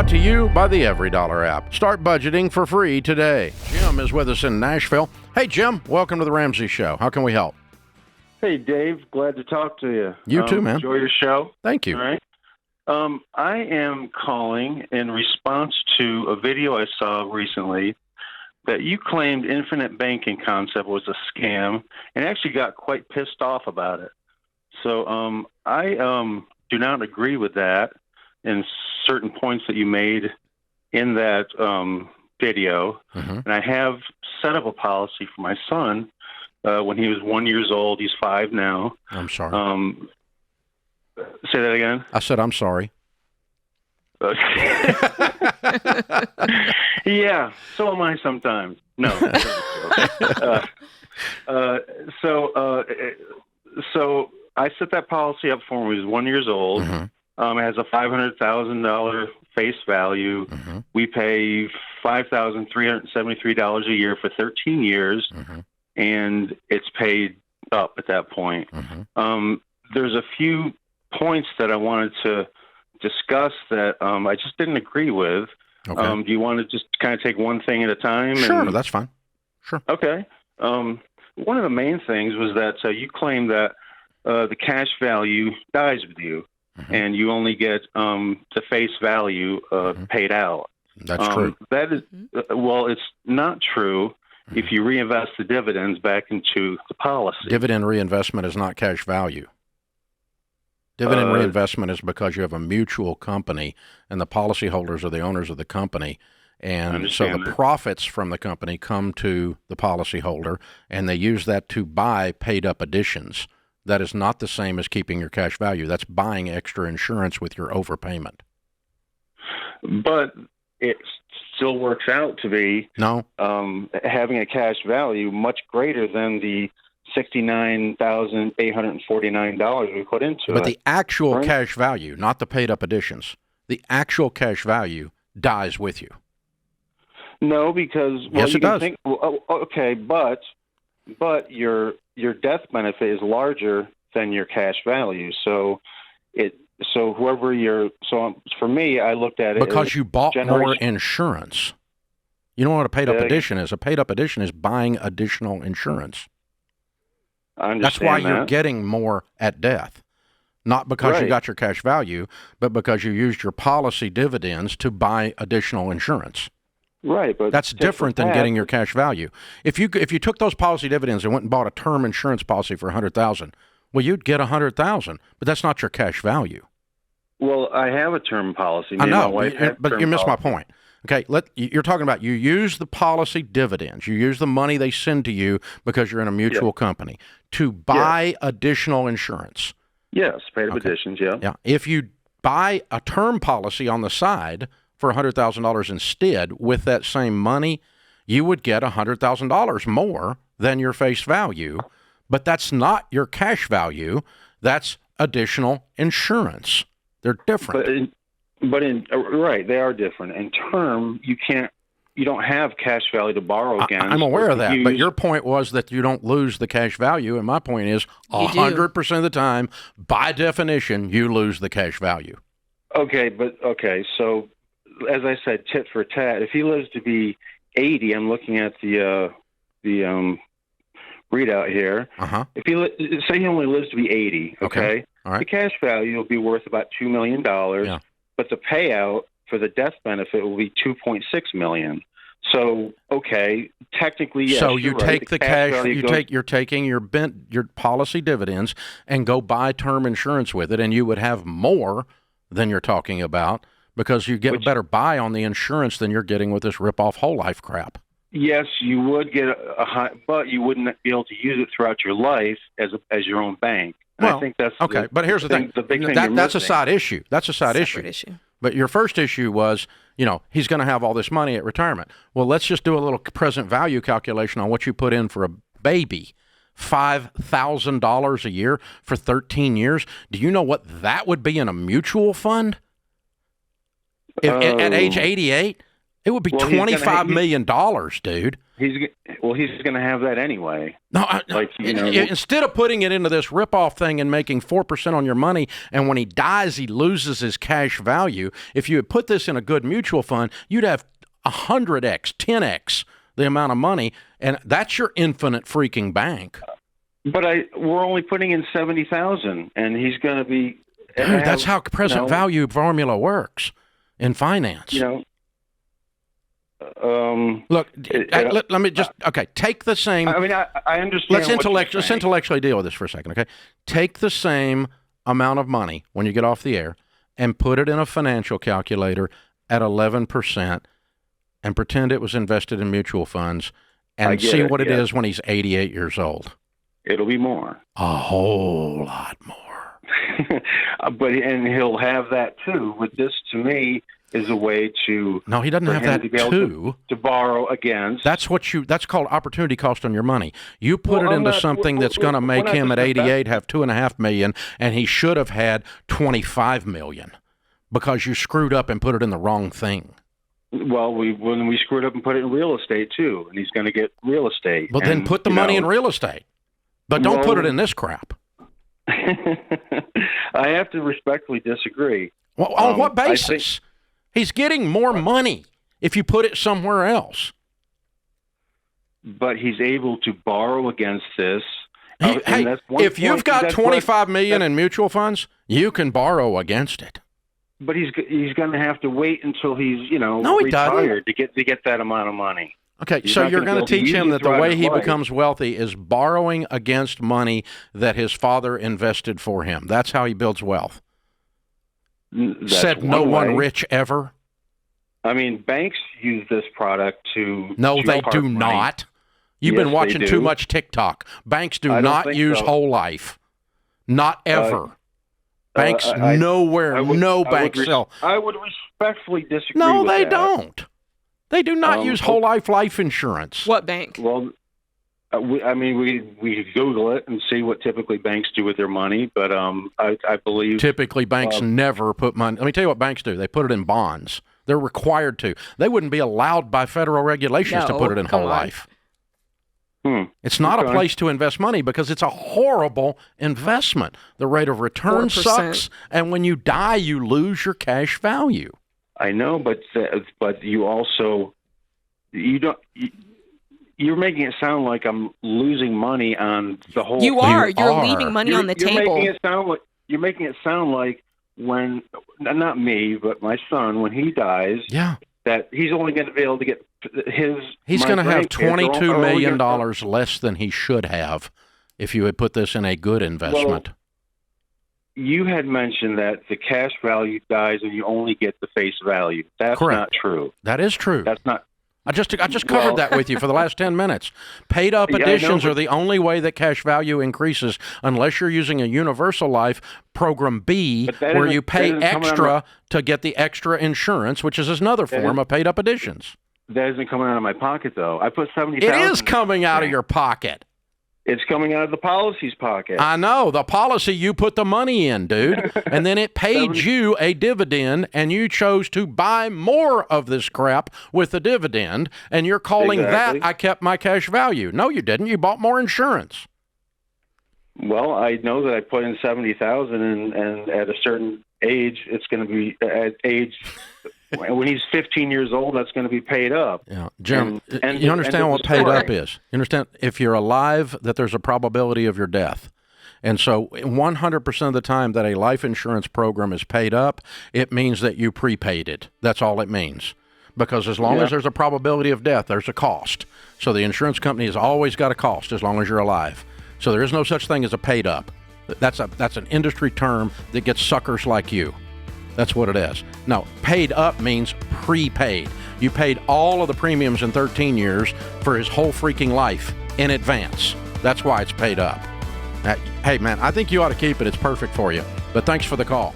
Brought to you by the Every Dollar app. Start budgeting for free today. Jim is with us in Nashville. Hey, Jim, welcome to the Ramsey Show. How can we help? Hey, Dave. Glad to talk to you. You too, man. Enjoy your show. Thank you. All right. I am calling in response to a video I saw recently that you claimed infinite banking concept was a scam and actually got quite pissed off about it. So I do not agree with that and certain points that you made in that video. Mm-hmm. And I have set up a policy for my son when he was 1 year old. He's 5 now. I'm sorry. Say that again? I said I'm sorry. Yeah, so am I sometimes. No. So I set that policy up for him when he was 1 year old. Mm-hmm. It has a $500,000 face value. Mm-hmm. We pay $5,373 a year for 13 years, Mm-hmm. and it's paid up at that point. Mm-hmm. There's a few points that I wanted to discuss that I just didn't agree with. Okay. Do you want to just kind of take one thing at a time? Sure, that's fine. Sure. Okay. One of the main things was that you claim that the cash value dies with you, Mm-hmm. and you only get the face value paid out. That's true. That is, well, it's not true if you reinvest the dividends back into the policy. Dividend reinvestment is not cash value. Dividend reinvestment is because you have a mutual company and the policyholders are the owners of the company. And so the profits from the company come to the policyholder and they use that to buy paid up additions. That is not the same as keeping your cash value. That's buying extra insurance with your overpayment. But it still works out to be having a cash value much greater than the $69,849 we put into it. But the actual cash value, not the paid up additions, the actual cash value dies with you. No, because yes, it does. Okay, but your death benefit is larger than your cash value. So for me, I looked at it because you bought more insurance. You know what a paid up addition is? A paid up addition is buying additional insurance. I understand. That's why you're getting more at death. Not because you got your cash value, but because you used your policy dividends to buy additional insurance. Right, but that's different than getting your cash value. If you took those policy dividends and went and bought a term insurance policy for $100,000, well, you'd get $100,000, but that's not your cash value. Well, I have a term policy. I know, but you missed my point. Okay, you're talking about you use the policy dividends, you use the money they send to you because you're in a mutual company to buy additional insurance. Yes, paid up additions. Yeah. If you buy a term policy on the side for $100,000 instead with that same money, you would get $100,000 more than your face value, but that's not your cash value. That's additional insurance. They're different. Right, they are different. In term, you don't have cash value to borrow against. I'm aware of that, but your point was that you don't lose the cash value, and my point is 100% of the time, by definition, you lose the cash value. Okay, so as I said, tit for tat, if he lives to be 80, I'm looking at the readout here. Uh-huh. If say he only lives to be 80, okay? All right. The cash value will be worth about $2 million, but the payout for the death benefit will be $2.6 million. So, technically, yes. So you take the cash, you're taking your policy dividends and go buy term insurance with it, and you would have more than you're talking about because you get a better buy on the insurance than you're getting with this rip-off whole life crap. Yes, you would get a high, but you wouldn't be able to use it throughout your life as your own bank. Well, I think that's but here's the thing. The big thing that's a side issue. That's a side issue. But your first issue was, he's going to have all this money at retirement. Well, let's just do a little present value calculation on what you put in for a baby. $5,000 a year for 13 years. Do you know what that would be in a mutual fund? At age 88? It would be $25 million, dude. He's going to have that anyway. No, instead of putting it into this ripoff thing and making 4% on your money, and when he dies, he loses his cash value. If you had put this in a good mutual fund, you'd have 100x, 10x the amount of money, and that's your infinite freaking bank. But we're only putting in $70,000, and he's going to be. Dude, that's how present value formula works in finance. Look, let me just take the same. I mean, I understand. Let's intellectually deal with this for a second, okay? Take the same amount of money when you get off the air and put it in a financial calculator at 11% and pretend it was invested in mutual funds and see what it is when he's 88 years old. It'll be more. A whole lot more. And he'll have that too. With this, to me, is a way to. No, he doesn't have that too. To borrow against. That's called opportunity cost on your money. You put it into something that's going to make him at 88 have $2.5 million, and he should have had $25 million because you screwed up and put it in the wrong thing. Well, when we screwed up and put it in real estate too, and he's going to get real estate. Well, then put the money in real estate, but don't put it in this crap. I have to respectfully disagree. Well, on what basis? He's getting more money if you put it somewhere else. But he's able to borrow against this. If you've got $25 million in mutual funds, you can borrow against it. But he's going to have to wait until he's retired to get that amount of money. Okay, so you're going to teach him that the way he becomes wealthy is borrowing against money that his father invested for him. That's how he builds wealth. Said no one rich ever. I mean, banks use this product to. No, they do not. You've been watching too much TikTok. Banks do not use whole life. Not ever. Banks nowhere. No banks sell. I would respectfully disagree. No, they don't. They do not use whole life insurance. What bank? Well, we could Google it and see what typically banks do with their money, but I believe typically banks never put money. Let me tell you what banks do. They put it in bonds. They're required to. They wouldn't be allowed by federal regulations to put it in whole life. It's not a place to invest money because it's a horrible investment. The rate of return 4%. Sucks, and when you die, you lose your cash value. I know, but you also you're making it sound like I'm losing money on the whole. You are. You're leaving money on the table. You're making it sound like when not me, but my son, when he dies, that he's only going to be able to get his. He's going to have $22 million less than he should have if you had put this in a good investment. Well, you had mentioned that the cash value dies and you only get the face value. That's correct. Not true. That is true. That's not. I just covered that with you for the last 10 minutes. Paid up additions are the only way that cash value increases unless you're using a universal life program B where you pay extra to get the extra insurance, which is another form of paid up additions. That isn't coming out of my pocket, though. I put $70,000. It is coming out of your pocket. It's coming out of the policy's pocket. I know. The policy, you put the money in, dude. And then it paid you a dividend, and you chose to buy more of this crap with the dividend, and you're calling that I kept my cash value. No, you didn't. You bought more insurance. Well, I know that I put in $70,000, and at a certain age, it's going to be at age... When he's 15 years old, that's going to be paid up. Yeah, Jim, you understand what paid up is? You understand if you're alive that there's a probability of your death. And so 100% of the time that a life insurance program is paid up, it means that you prepaid it. That's all it means. Because as long as there's a probability of death, there's a cost. So the insurance company has always got a cost as long as you're alive. So there is no such thing as a paid up. That's an industry term that gets suckers like you. That's what it is. No, paid up means prepaid. You paid all of the premiums in 13 years for his whole freaking life in advance. That's why it's paid up. Hey, man, I think you ought to keep it. It's perfect for you. But thanks for the call.